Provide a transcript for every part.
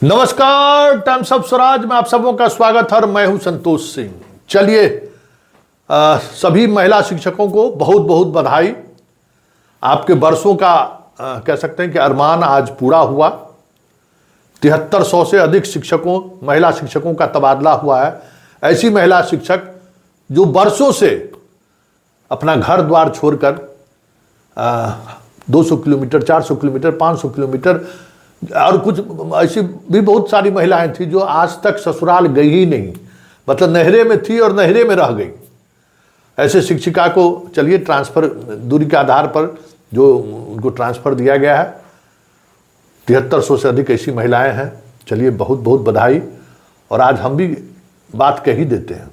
नमस्कार, times of Swaraj में आप सबों का स्वागत है और मैं हूं संतोष सिंह। चलिए, सभी महिला शिक्षकों को बहुत बहुत बधाई। आपके वर्षों का कह सकते हैं कि अरमान आज पूरा हुआ। 7300 से अधिक महिला शिक्षकों का तबादला हुआ है। ऐसी महिला शिक्षक जो वर्षों से अपना घर द्वार छोड़कर 200 किलोमीटर, 400 किलोमीटर, 500 किलोमीटर और कुछ ऐसी भी बहुत सारी महिलाएं थी जो आज तक ससुराल गई ही नहीं, मतलब नहरे में थी और नहरे में रह गई। ऐसे शिक्षिका को चलिए ट्रांसफ़र दूरी के आधार पर जो उनको ट्रांसफ़र दिया गया है। 7300 से अधिक ऐसी महिलाएं हैं। चलिए, बहुत बहुत बधाई। और आज हम भी बात कह ही देते हैं।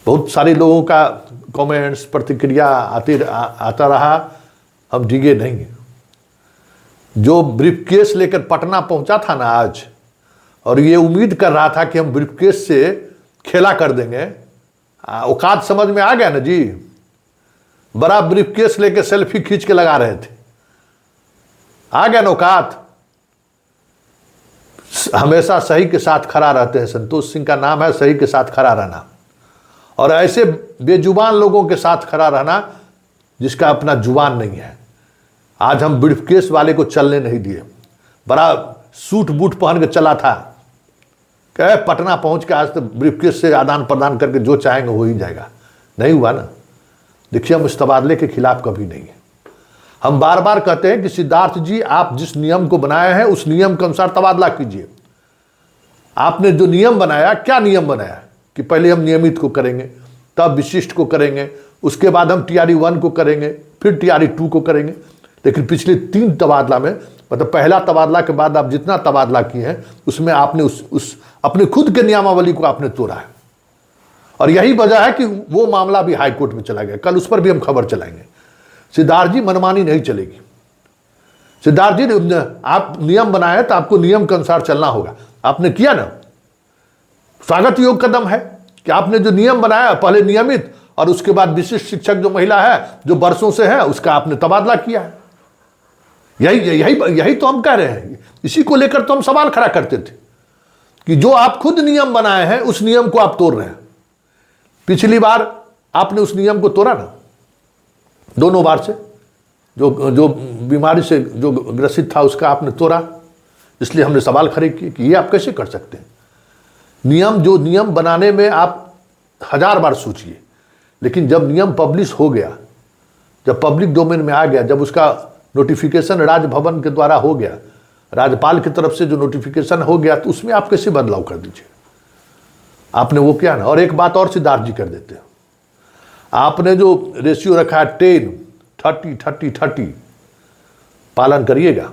बहुत सारे लोगों का कमेंट्स, प्रतिक्रिया आता रहा, हम डिगे नहीं। जो ब्रीफकेस लेकर पटना पहुंचा था ना आज, और ये उम्मीद कर रहा था कि हम ब्रीफकेस से खेला कर देंगे, औकात समझ में आ गया ना जी। बड़ा ब्रीफकेस लेकर सेल्फी खींच के लगा रहे थे, आ गया ना औकात। हमेशा सही के साथ खड़ा रहते हैं। संतोष सिंह का नाम है सही के साथ खड़ा रहना, और ऐसे बेजुबान लोगों के साथ खड़ा रहना जिसका अपना जुबान नहीं है। आज हम ब्रीफकेस वाले को चलने नहीं दिए। बड़ा सूट बूट पहन के चला था, कहे पटना पहुंच के आज तो ब्रीफकेस से आदान प्रदान करके जो चाहेंगे हो ही जाएगा। नहीं हुआ ना। देखिए, हम इस तबादले के खिलाफ कभी नहीं है। हम बार बार कहते हैं कि सिद्धार्थ जी, आप जिस नियम को बनाए हैं उस नियम के अनुसार तबादला कीजिए। आपने जो नियम बनाया, क्या नियम बनाया कि पहले हम नियमित को करेंगे, तब विशिष्ट को करेंगे, उसके बाद हम TRE 1 को करेंगे, फिर TRE 2 को करेंगे। लेकिन पिछले 3 तबादला में, मतलब पहला तबादला के बाद आप जितना तबादला किए हैं उसमें आपने उस अपने खुद के नियमावली को आपने तोड़ा है। और यही वजह है कि वो मामला भी हाई कोर्ट में चला गया। कल उस पर भी हम खबर चलाएंगे। सिद्धार्थ जी, मनमानी नहीं चलेगी। सिद्धार्थ जी, आप नियम बनाए तो आपको नियम के अनुसार चलना होगा। आपने किया ना, स्वागत योग्य कदम है कि आपने जो नियम बनाया, पहले नियमित और उसके बाद विशिष्ट शिक्षक जो महिला है जो वर्षों से है उसका आपने तबादला किया है। यही तो हम कह रहे हैं। इसी को लेकर तो हम सवाल खड़ा करते थे कि जो आप खुद नियम बनाए हैं उस नियम को आप तोड़ रहे हैं। पिछली बार आपने उस नियम को तोड़ा ना, दोनों बार से जो बीमारी से जो ग्रसित था उसका आपने तोड़ा। इसलिए हमने सवाल खड़े किए कि ये आप कैसे कर सकते हैं। नियम बनाने में आप 1000 बार सोचिए, लेकिन जब नियम पब्लिश हो गया, जब पब्लिक डोमेन में आ गया, जब उसका नोटिफिकेशन राजभवन के द्वारा हो गया, राज्यपाल की तरफ से जो नोटिफिकेशन हो गया, तो उसमें आप कैसे बदलाव कर दीजिए। आपने वो किया ना। और एक बात और सिद्धार्थ जी कर देते हैं, आपने जो रेशियो रखा है 10, 30, 30, 30, पालन करिएगा,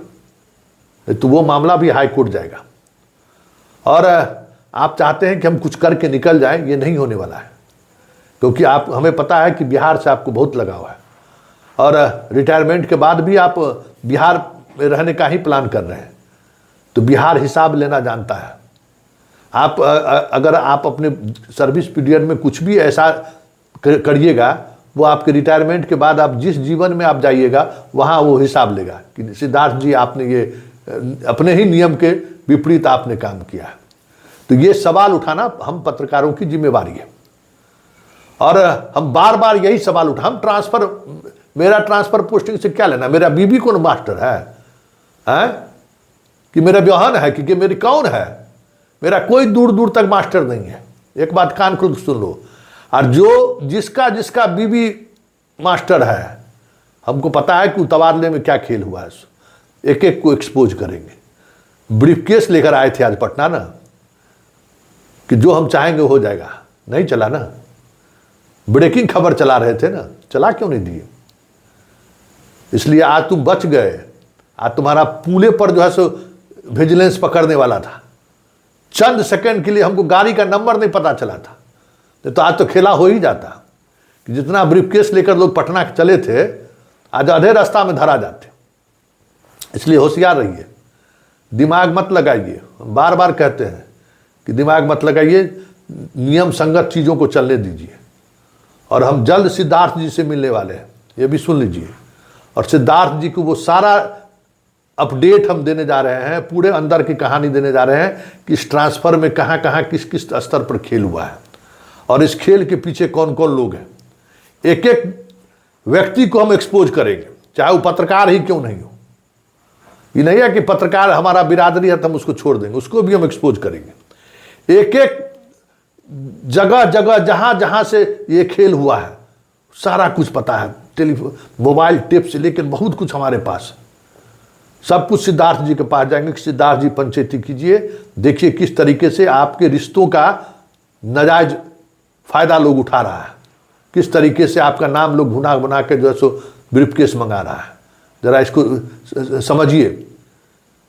तो वो मामला भी हाई कोर्ट जाएगा। और आप चाहते हैं कि हम कुछ करके निकल जाएं, ये नहीं होने वाला है। क्योंकि हमें पता है कि बिहार से आपको बहुत लगाव है, और रिटायरमेंट के बाद भी आप बिहार में रहने का ही प्लान कर रहे हैं। तो बिहार हिसाब लेना जानता है। अगर आप अपने सर्विस पीरियड में कुछ भी ऐसा करिएगा, वो आपके रिटायरमेंट के बाद आप जिस जीवन में आप जाइएगा वहाँ वो हिसाब लेगा कि सिद्धार्थ जी, आपने ये अपने ही नियम के विपरीत आपने काम किया है। तो ये सवाल उठाना हम पत्रकारों की जिम्मेवारी है। और हम बार बार यही सवाल मेरा ट्रांसफर पोस्टिंग से क्या लेना। मेरा बीबी कौन मास्टर है कि मेरा बहन है कि मेरी कौन है। मेरा कोई दूर दूर तक मास्टर नहीं है। एक बात कान खोल सुन लो। और जिसका बीबी मास्टर है, हमको पता है कि तबादले में क्या खेल हुआ है। एक एक को एक्सपोज करेंगे। ब्रीफकेस लेकर आए थे आज पटना ना, कि जो हम चाहेंगे हो जाएगा। नहीं चला ना। ब्रेकिंग खबर चला रहे थे ना, चला क्यों नहीं दिए। इसलिए आज तुम बच गए। आज तुम्हारा पूले पर जो है सो विजिलेंस पकड़ने वाला था। चंद सेकंड के लिए हमको गाड़ी का नंबर नहीं पता चला था, तो आज तो खेला हो ही जाता कि जितना ब्रीफकेस लेकर लोग पटना चले थे, आज आधे रास्ता में धरा जाते। इसलिए होशियार रहिए, दिमाग मत लगाइए। बार बार कहते हैं कि दिमाग मत लगाइए, नियम संगत चीज़ों को चलने दीजिए। और हम जल्द सिद्धार्थ जी से मिलने वाले हैं, ये भी सुन लीजिए। और सिद्धार्थ जी को वो सारा अपडेट हम देने जा रहे हैं, पूरे अंदर की कहानी देने जा रहे हैं कि इस ट्रांसफ़र में कहाँ कहाँ किस किस स्तर पर खेल हुआ है और इस खेल के पीछे कौन कौन लोग हैं। एक एक व्यक्ति को हम एक्सपोज करेंगे, चाहे वो पत्रकार ही क्यों नहीं हो। ये नहीं है कि पत्रकार हमारा बिरादरी है तो हम उसको छोड़ देंगे, उसको भी हम एक्सपोज करेंगे। एक एक जगह जगह जहाँ जहाँ से ये खेल हुआ है सारा कुछ पता है, टेलीफोन मोबाइल टेप से लेकर बहुत कुछ हमारे पास, सब कुछ सिद्धार्थ जी के पास जाएंगे कि सिद्धार्थ जी पंचायती कीजिए, देखिए किस तरीके से आपके रिश्तों का नाजायज फायदा लोग उठा रहा है, किस तरीके से आपका नाम लोग भुना बना के जो है सो ब्रीफकेस मंगा रहा है। जरा इसको समझिए।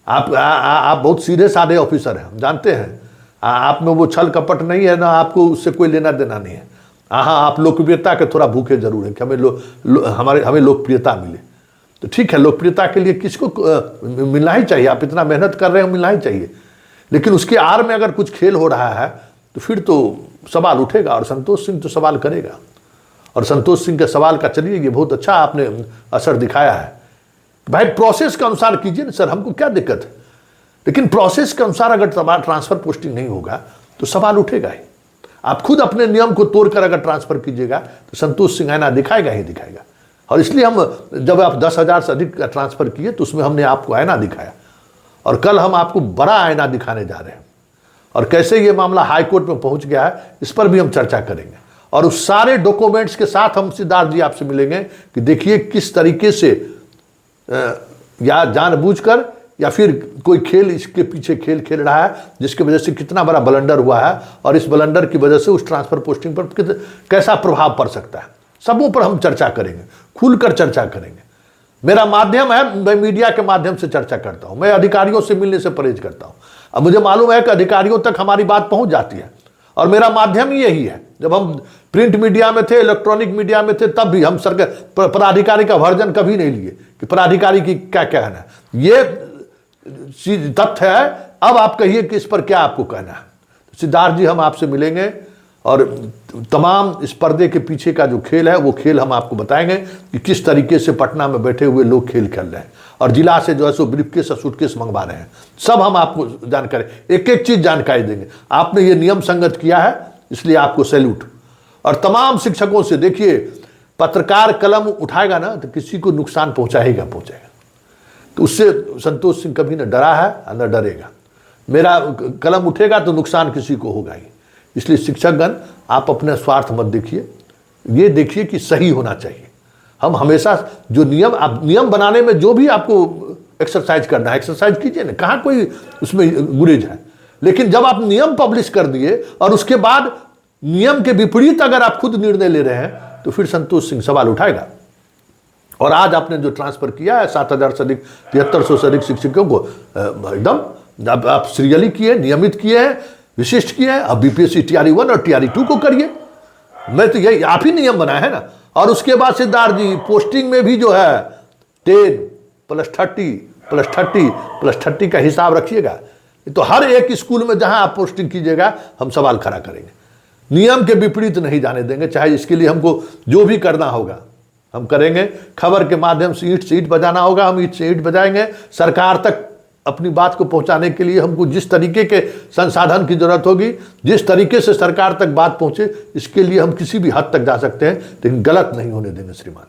आप बहुत सीधे साधे ऑफिसर हैं, हम जानते हैं। आप में वो छल कपट नहीं है ना, आपको उससे कोई लेना देना नहीं है। हाँ, आप लोकप्रियता के थोड़ा भूखे जरूर हैं कि हमें लोकप्रियता मिले। तो ठीक है, लोकप्रियता के लिए किसको मिलना ही चाहिए, आप इतना मेहनत कर रहे हो, मिलना ही चाहिए। लेकिन उसके आड़ में अगर कुछ खेल हो रहा है तो फिर तो सवाल उठेगा, और संतोष सिंह तो सवाल करेगा। और संतोष सिंह के सवाल का चलिए, ये बहुत अच्छा आपने असर दिखाया है। भाई प्रोसेस के अनुसार कीजिए ना सर, हमको क्या दिक्कत है, लेकिन प्रोसेस के अनुसार अगर ट्रांसफर पोस्टिंग नहीं होगा तो सवाल उठेगा ही। आप खुद अपने नियम को तोड़कर अगर ट्रांसफर कीजिएगा तो संतोष सिंह आईना दिखाएगा ही दिखाएगा। और इसलिए हम जब आप 10,000 से अधिक ट्रांसफर किए तो उसमें हमने आपको आईना दिखाया, और कल हम आपको बड़ा आईना दिखाने जा रहे हैं। और कैसे ये मामला हाई कोर्ट में पहुंच गया है इस पर भी हम चर्चा करेंगे, और उस सारे डॉक्यूमेंट्स के साथ हम सिद्धार्थ जी आपसे मिलेंगे कि देखिए किस तरीके से या जानबूझकर या फिर कोई खेल इसके पीछे खेल खेल रहा है, जिसकी वजह से कितना बड़ा ब्लंडर हुआ है, और इस ब्लंडर की वजह से उस ट्रांसफर पोस्टिंग पर कैसा प्रभाव पड़ सकता है। सबों पर हम चर्चा करेंगे, खुलकर चर्चा करेंगे। मेरा माध्यम है, मैं मीडिया के माध्यम से चर्चा करता हूं, मैं अधिकारियों से मिलने से परहेज करता हूं। अब मुझे मालूम है कि अधिकारियों तक हमारी बात पहुंच जाती है, और मेरा माध्यम ही यही है। जब हम प्रिंट मीडिया में थे, इलेक्ट्रॉनिक मीडिया में थे, तब भी हम सरकार पदाधिकारी का वर्जन कभी नहीं लिए कि पदाधिकारी की क्या कहना है। ये तथ्य है, अब आप कहिए कि इस पर क्या आपको कहना है। सिद्धार्थ जी हम आपसे मिलेंगे, और तमाम इस पर्दे के पीछे का जो खेल है वो खेल हम आपको बताएंगे कि किस तरीके से पटना में बैठे हुए लोग खेल खेल रहे हैं, और जिला से जो है सो ब्रीफकेस और सूटकेस मंगवा रहे हैं। सब हम आपको जानकारी, एक एक चीज जानकारी देंगे। आपने ये नियम संगत किया है, इसलिए आपको सैल्यूट। और तमाम शिक्षकों से देखिए, पत्रकार कलम उठाएगा ना तो किसी को नुकसान पहुंचाएगा, तो उससे संतोष सिंह कभी न डरा है न डरेगा। मेरा कलम उठेगा तो नुकसान किसी को होगा ही। इसलिए शिक्षकगण आप अपने स्वार्थ मत देखिए, ये देखिए कि सही होना चाहिए। हम हमेशा जो नियम बनाने में जो भी आपको एक्सरसाइज करना है, एक्सरसाइज कीजिए ना, कहाँ कोई उसमें गुरेज है। लेकिन जब आप नियम पब्लिश कर दिए और उसके बाद नियम के विपरीत अगर आप खुद निर्णय ले रहे हैं तो फिर संतोष सिंह सवाल उठाएगा। और आज आपने जो ट्रांसफर किया है 7,000 से अधिक, 7300 से अधिक शिक्षकों को एकदम आप सीरियली किए, नियमित किए हैं, विशिष्ट किए हैं। अब बीपीएससी TRE 1 और TRE 2 को करिए। मैं तो यही आप ही नियम बनाए है ना। और उसके बाद सिद्धार्थ जी पोस्टिंग में भी जो है 10 + 30 + 30 + 30 का हिसाब रखिएगा। तो हर एक स्कूल में जहां आप पोस्टिंग कीजिएगा हम सवाल खड़ा करेंगे, नियम के विपरीत नहीं जाने देंगे। चाहे इसके लिए हमको जो भी करना होगा हम करेंगे। खबर के माध्यम से ईंट से ईंट बजाना होगा, हम ईंट से ईंट बजाएंगे। सरकार तक अपनी बात को पहुंचाने के लिए हमको जिस तरीके के संसाधन की जरूरत होगी, जिस तरीके से सरकार तक बात पहुंचे, इसके लिए हम किसी भी हद तक जा सकते हैं, लेकिन गलत नहीं होने देंगे श्रीमान।